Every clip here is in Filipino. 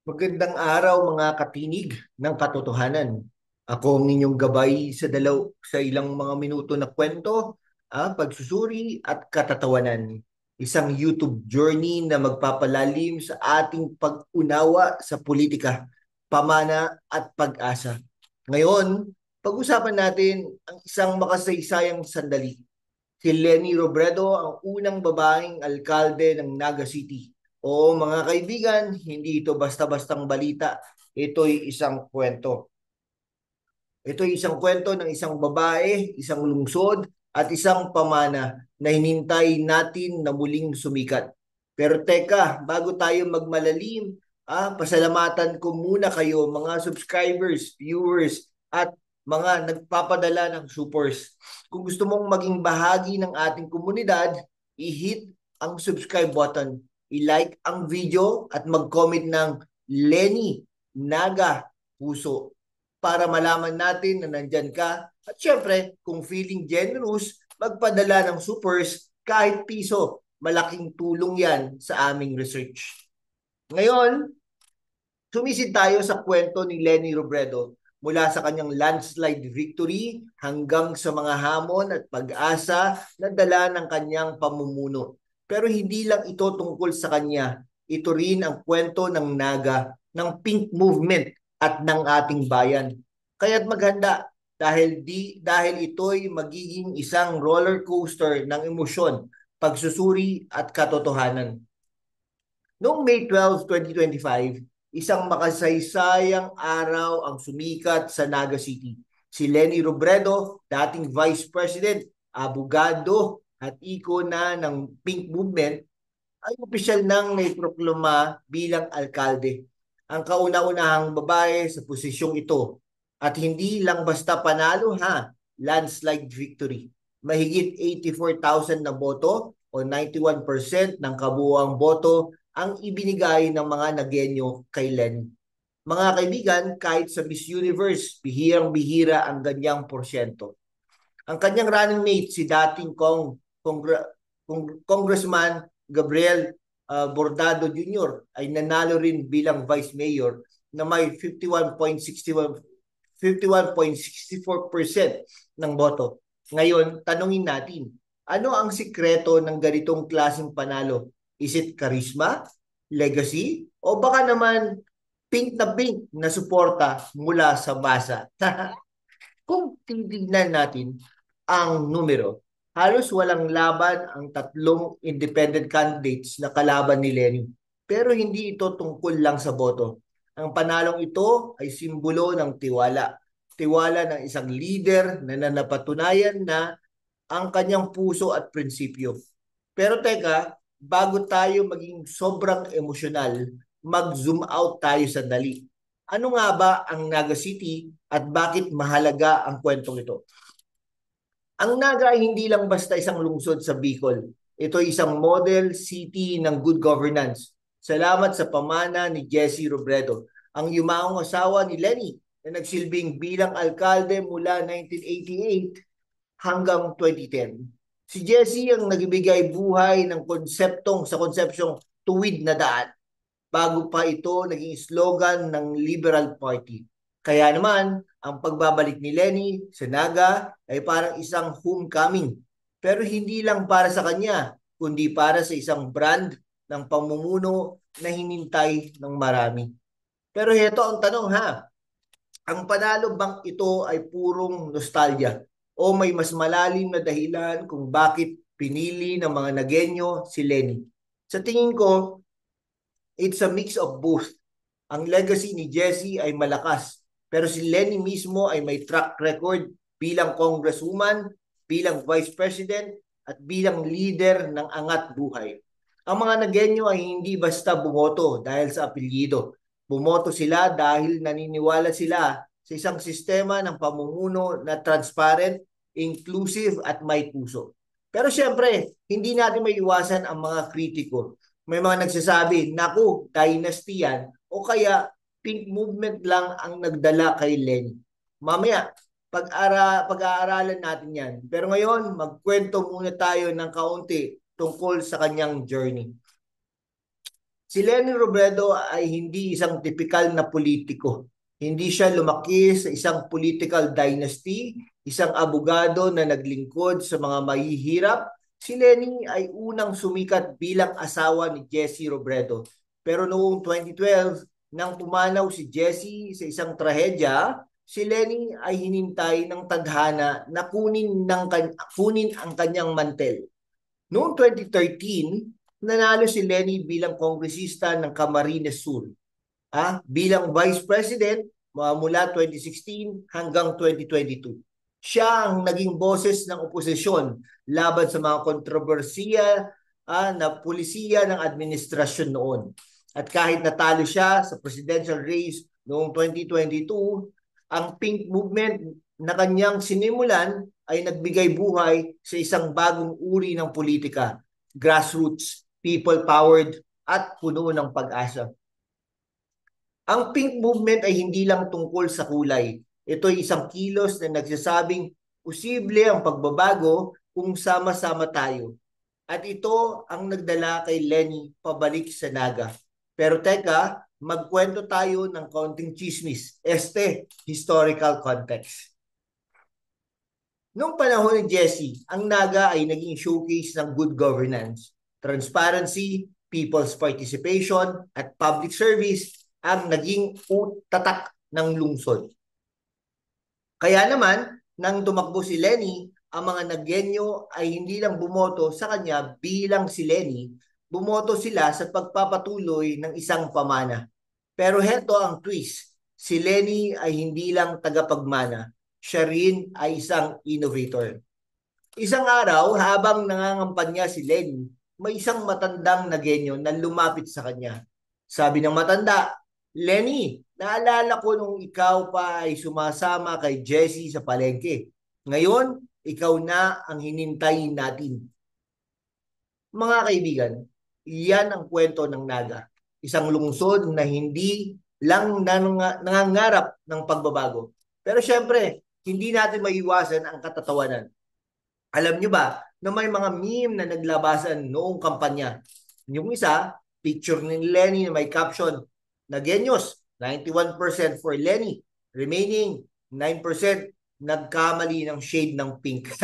Magandang araw mga katinig ng katotohanan. Ako ang inyong gabay sa ilang mga minuto na kwento, pagsusuri at katatawanan. Isang YouTube journey na magpapalalim sa ating pag-unawa sa politika, pamana at pag-asa. Ngayon, pag-usapan natin ang isang makasaysayang sandali. Si Leni Robredo ang unang babaeng alkalde ng Naga City. Oo mga kaibigan, hindi ito basta-bastang balita. Ito'y isang kwento. Ito'y isang kwento ng isang babae, isang lungsod, at isang pamana na hinintay natin na muling sumikat. Pero teka, bago tayo magmalalim, pasalamatan ko muna kayo mga subscribers, viewers, at mga nagpapadala ng supports. Kung gusto mong maging bahagi ng ating komunidad, i-hit ang subscribe button, i-like ang video at mag-comment ng Lenny Naga Puso para malaman natin na nandyan ka. At syempre, kung feeling generous, magpadala ng supers kahit piso. Malaking tulong yan sa aming research. Ngayon, sumisid tayo sa kwento ni Leni Robredo mula sa kanyang landslide victory hanggang sa mga hamon at pag-asa na dala ng kanyang pamumuno. Pero hindi lang ito tungkol sa kanya. Ito rin ang kwento ng Naga, ng Pink Movement at ng ating bayan. Kaya't maghanda dahil ito'y magiging isang roller coaster ng emosyon, pagsusuri at katotohanan. Noong May 12, 2025, isang makasaysayang araw ang sumikat sa Naga City. Si Leni Robredo, dating Vice President, abogado at ikona ng Pink Movement, ay opisyal nang naiproklama bilang alkalde. Ang kauna-unahang babae sa posisyong ito. At hindi lang basta panalo landslide victory. Mahigit 84,000 na boto o 91% ng kabuuang boto ang ibinigay ng mga Nagenyo kay Len. Mga kaibigan, kahit sa Miss Universe, bihirang-bihira ang ganyang porsyento. Ang kanyang running mate, si dating Congressman Gabriel Bordado Jr. ay nanalo rin bilang Vice Mayor na may 51.64% ng boto. Ngayon, tanungin natin, ano ang sikreto ng ganitong klaseng panalo? Is it charisma, legacy, o baka naman pink na suporta mula sa masa? Kung titignan natin ang numero, halos walang laban ang tatlong independent candidates na kalaban ni Lenny. Pero hindi ito tungkol lang sa boto. Ang panalong ito ay simbolo ng tiwala. Tiwala ng isang leader na nanapatunayan na ang kanyang puso at prinsipyo. Pero teka, bago tayo maging sobrang emosyonal, mag-zoom out tayo sandali. Ano nga ba ang Naga City at bakit mahalaga ang kwentong ito? Ang Naga ay hindi lang basta isang lungsod sa Bicol. Ito ay isang model city ng good governance. Salamat sa pamana ni Jesse Robredo, ang yumaong asawa ni Lenny na nagsilbing bilang alkalde mula 1988 hanggang 2010. Si Jesse ang nagbigay buhay ng konsepsyong tuwid na daan bago pa ito naging slogan ng Liberal Party. Kaya naman, ang pagbabalik ni Lenny sa Naga ay parang isang homecoming. Pero hindi lang para sa kanya, kundi para sa isang brand ng pamumuno na hinintay ng marami. Pero heto ang tanong ang panalo bang ito ay purong nostalgia o may mas malalim na dahilan kung bakit pinili ng mga Nagenyo si Lenny? Sa tingin ko, it's a mix of both. Ang legacy ni Jesse ay malakas, pero si Lenny mismo ay may track record bilang congresswoman, bilang vice president, at bilang leader ng angat buhay. Ang mga Nagenyo ay hindi basta bumoto dahil sa apelyido. Bumoto sila dahil naniniwala sila sa isang sistema ng pamumuno na transparent, inclusive at may puso. Pero siyempre, hindi natin may iwasan ang mga kritiko. May mga nagsasabi, naku, dynasty yan, o kaya pink movement lang ang nagdala kay Lenny. Mamaya, pag-aaralan natin yan. Pero ngayon, magkwento muna tayo ng kaunti tungkol sa kanyang journey. Si Leni Robredo ay hindi isang tipikal na politiko. Hindi siya lumaki sa isang political dynasty, isang abogado na naglingkod sa mga mahihirap. Si Leni ay unang sumikat bilang asawa ni Jesse Robredo. Pero noong 2012, nang pumanaw si Jesse sa isang trahedya, si Leni ay hinintay ng tadhana na kunin ang kanyang mantel. Noong 2013, nanalo si Leni bilang kongresista ng Camarines Sur, bilang Vice President mula 2016 hanggang 2022. Siya ang naging boses ng oposisyon laban sa mga kontrobersiya na pulisiya ng administrasyon noon. At kahit natalo siya sa presidential race noong 2022, ang Pink Movement na kanyang sinimulan ay nagbigay buhay sa isang bagong uri ng politika, grassroots, people-powered, at puno ng pag-asa. Ang Pink Movement ay hindi lang tungkol sa kulay. Ito ay isang kilos na nagsasabing posible ang pagbabago kung sama-sama tayo. At ito ang nagdala kay Leni pabalik sa Naga. Pero teka, magkwento tayo ng kaunting chismis. Historical context. Noong panahon ni Jesse, ang Naga ay naging showcase ng good governance, transparency, people's participation, at public service ang naging tatak ng lungsod. Kaya naman, nang tumakbo si Leni, ang mga Nagyenyo ay hindi lang bumoto sa kanya bilang si Leni, bumoto sila sa pagpapatuloy ng isang pamana. Pero heto ang twist, si Leni ay hindi lang tagapagmana, siya rin ay isang innovator. Isang araw, habang nangangampanya si Leni, may isang matandang Nagyenyo na lumapit sa kanya. Sabi ng matanda, Leni, naalala ko nung ikaw pa ay sumasama kay Jesse sa palengke. Ngayon, ikaw na ang hinintayin natin. Mga kaibigan, iyan ang kwento ng Naga. Isang lungsod na hindi lang nangangarap ng pagbabago. Pero syempre, hindi natin maiwasan ang katatawanan. Alam nyo ba na may mga meme na naglabasan noong kampanya? Yung isa, picture ni Leni na may caption, Nagyenyos, 91% for Leni, remaining 9% nagkamali ng shade ng pink.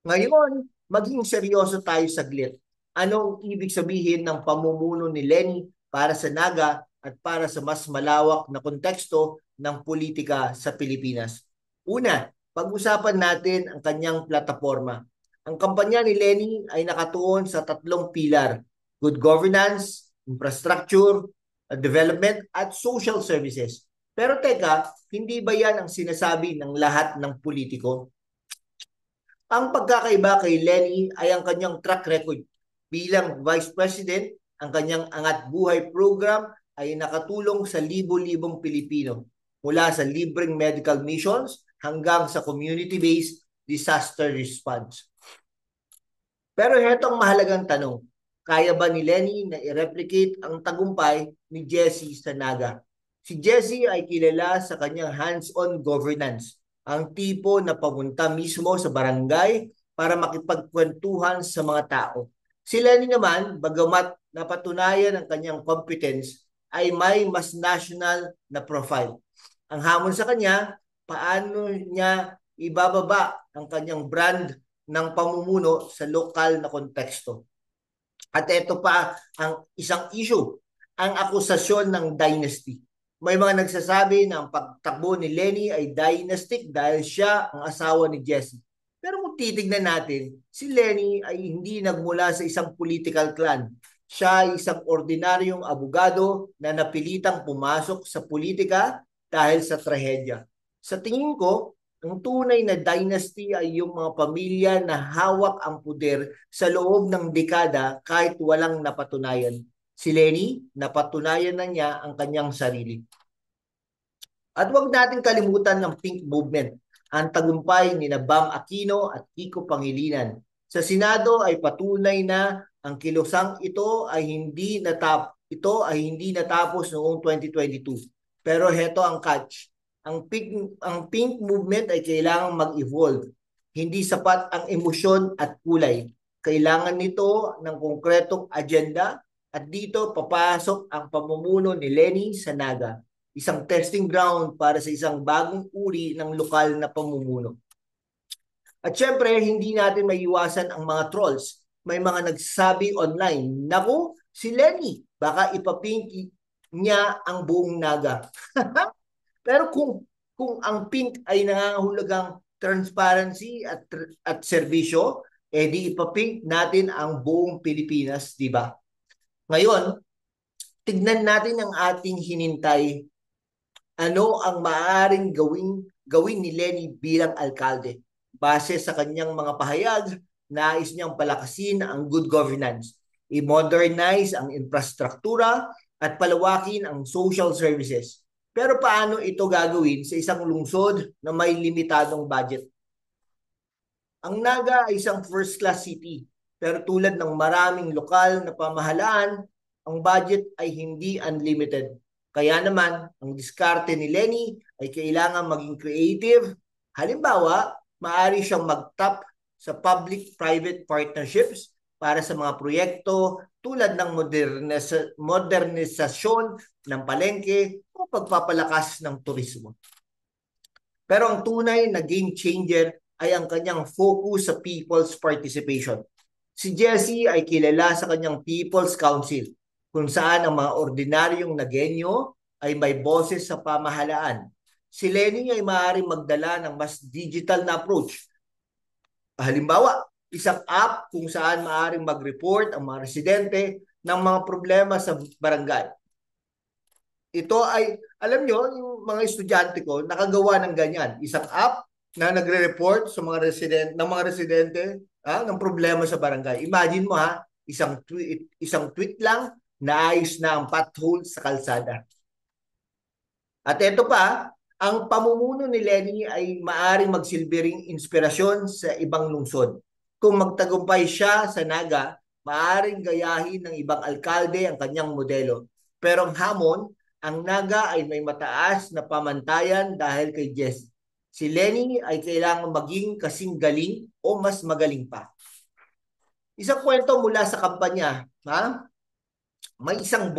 Ngayon, maging seryoso tayo saglit. Anong ibig sabihin ng pamumuno ni Leni para sa Naga at para sa mas malawak na konteksto ng politika sa Pilipinas? Una, pag-usapan natin ang kanyang plataforma. Ang kampanya ni Leni ay nakatuon sa tatlong pilar: good governance, infrastructure, development, at social services. Pero teka, hindi ba yan ang sinasabi ng lahat ng politiko? Ang pagkakaiba kay Leni ay ang kanyang track record. Bilang Vice President, ang kanyang Angat Buhay program ay nakatulong sa libo-libong Pilipino mula sa libreng medical missions hanggang sa community-based disaster response. Pero heto ang mahalagang tanong, kaya ba ni Leni na i-replicate ang tagumpay ni Jesse sa Naga? Si Jesse ay kilala sa kanyang hands-on governance, ang tipo na papunta mismo sa barangay para makipagkwentuhan sa mga tao. Si Leni naman, bagamat napatunayan ang kanyang competence, ay may mas national na profile. Ang hamon sa kanya, paano niya ibababa ang kanyang brand ng pamumuno sa lokal na konteksto. At ito pa ang isang issue, ang akusasyon ng dynasty. May mga nagsasabi na ang pagtakbo ni Leni ay dynastic dahil siya ang asawa ni Jesse. Pero kung titignan natin, si Leni ay hindi nagmula sa isang political clan. Siya ay isang ordinaryong abogado na napilitang pumasok sa politika dahil sa trahedya. Sa tingin ko, ang tunay na dynasty ay yung mga pamilya na hawak ang puder sa loob ng dekada kahit walang napatunayan. Si Leni, napatunayan na niya ang kanyang sarili. At huwag natin kalimutan ng Pink Movement, ang tagumpay ni Bam Aquino at Kiko Pangilinan. Sa Senado ay patunay na ang kilosang ito ay hindi natapos noong 2022. Pero heto ang catch. Ang Pink Movement ay kailangang mag-evolve. Hindi sapat ang emosyon at kulay. Kailangan nito ng konkretong agenda, At dito papasok ang pamumuno ni Lenny sa Naga, isang testing ground para sa isang bagong uri ng lokal na pamumuno. At syempre, hindi natin maiiwasan ang mga trolls. May mga nagsasabi online, naku, si Lenny, baka ipapink niya ang buong Naga. Pero kung ang pink ay nangangahulugang transparency at serbisyo, edi ipapink natin ang buong Pilipinas, di ba? Ngayon, tignan natin ang ating hinintay. Ano ang maaaring gawin ni Lenny bilang alkalde? Base sa kanyang mga pahayag, nais niyang palakasin ang good governance, i-modernize ang infrastruktura at palawakin ang social services. Pero paano ito gagawin sa isang lungsod na may limitadong budget? Ang Naga ay isang first-class city, pero tulad ng maraming lokal na pamahalaan, ang budget ay hindi unlimited. Kaya naman, ang diskarte ni Lenny ay kailangan maging creative. Halimbawa, maaari siyang mag-tap sa public-private partnerships para sa mga proyekto tulad ng modernisasyon ng palengke o pagpapalakas ng turismo. Pero ang tunay na game changer ay ang kanyang focus sa people's participation. Si Jesse ay kilala sa kanyang People's Council, kung saan ang mga ordinaryong Nagenyo ay may boses sa pamahalaan. Si Lenny ay maaaring magdala ng mas digital na approach. Halimbawa, isang app kung saan maaaring mag-report ang mga residente ng mga problema sa barangay. Ito ay, alam nyo, yung mga estudyante ko, nakagawa ng ganyan. Isang app na nagre-report sa mga residente ng problema sa barangay. Imagine mo isang tweet lang, naayos na ang pothole sa kalsada. At ito pa, ang pamumuno ni Lenny ay maaring magsilbing inspirasyon sa ibang lungsod. Kung magtagumpay siya sa Naga, maaring gayahin ng ibang alkalde ang kanyang modelo. Pero ang hamon, ang Naga ay may mataas na pamantayan dahil kay Jesse. Si Lenny ay kailangan maging kasing galing o mas magaling pa. Isang kwento mula sa kampanya, may isang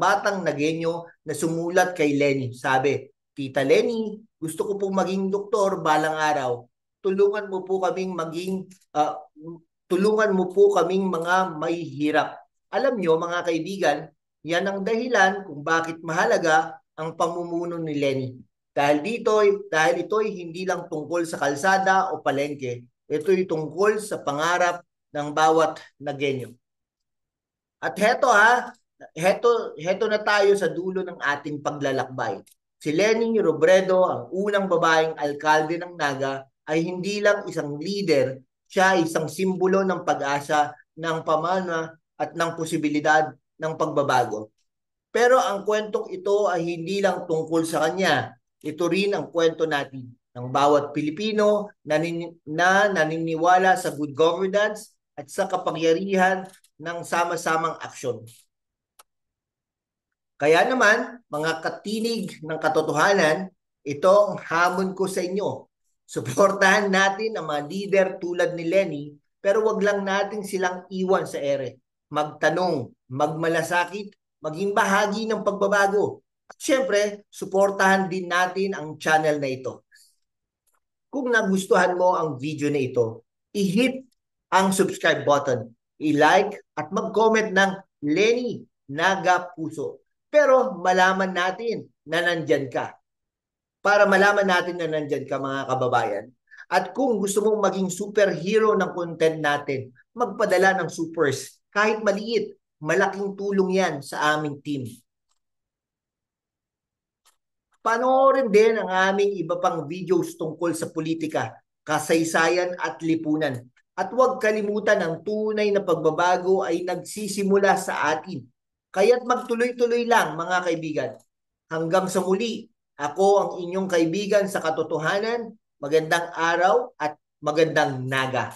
batang Nagenyo na sumulat kay Lenny. Sabi, Tita Lenny, gusto ko pong maging doktor balang araw. Tulungan mo po kaming mga may hirap. Alam nyo mga kaibigan, yan ang dahilan kung bakit mahalaga ang pamumuno ni Lenny. Dahil ito'y hindi lang tungkol sa kalsada o palengke. Ito'y tungkol sa pangarap ng bawat Nagenyo. At heto na tayo sa dulo ng ating paglalakbay. Si Lenny Robredo, ang unang babaeng alkalde ng Naga, ay hindi lang isang leader, siya ay isang simbolo ng pag-asa, ng pamana at ng posibilidad ng pagbabago. Pero ang kwentong ito ay hindi lang tungkol sa kanya. Ito rin ang kwento natin ng bawat Pilipino na naniniwala sa good governance at sa kapangyarihan ng sama-samang aksyon. Kaya naman, mga katinig ng katotohanan, ito ang hamon ko sa inyo. Suportahan natin ang mga leader tulad ni Lenny, pero wag lang natin silang iwan sa ere. Magtanong, magmalasakit, maging bahagi ng pagbabago. At syempre, suportahan din natin ang channel na ito. Kung nagustuhan mo ang video na ito, i-hit ang subscribe button, i-like at mag-comment ng Lenny Naga Puso. Pero malaman natin na nandyan ka. Para malaman natin na nandyan ka mga kababayan. At kung gusto mong maging superhero ng content natin, magpadala ng supers. Kahit maliit, malaking tulong yan sa aming team. Panoorin din ang aming iba pang videos tungkol sa politika, kasaysayan at lipunan. At huwag kalimutan ang tunay na pagbabago ay nagsisimula sa atin. Kaya't magtuloy-tuloy lang mga kaibigan. Hanggang sa muli, ako ang inyong kaibigan sa katotohanan. Magandang araw at magandang Naga.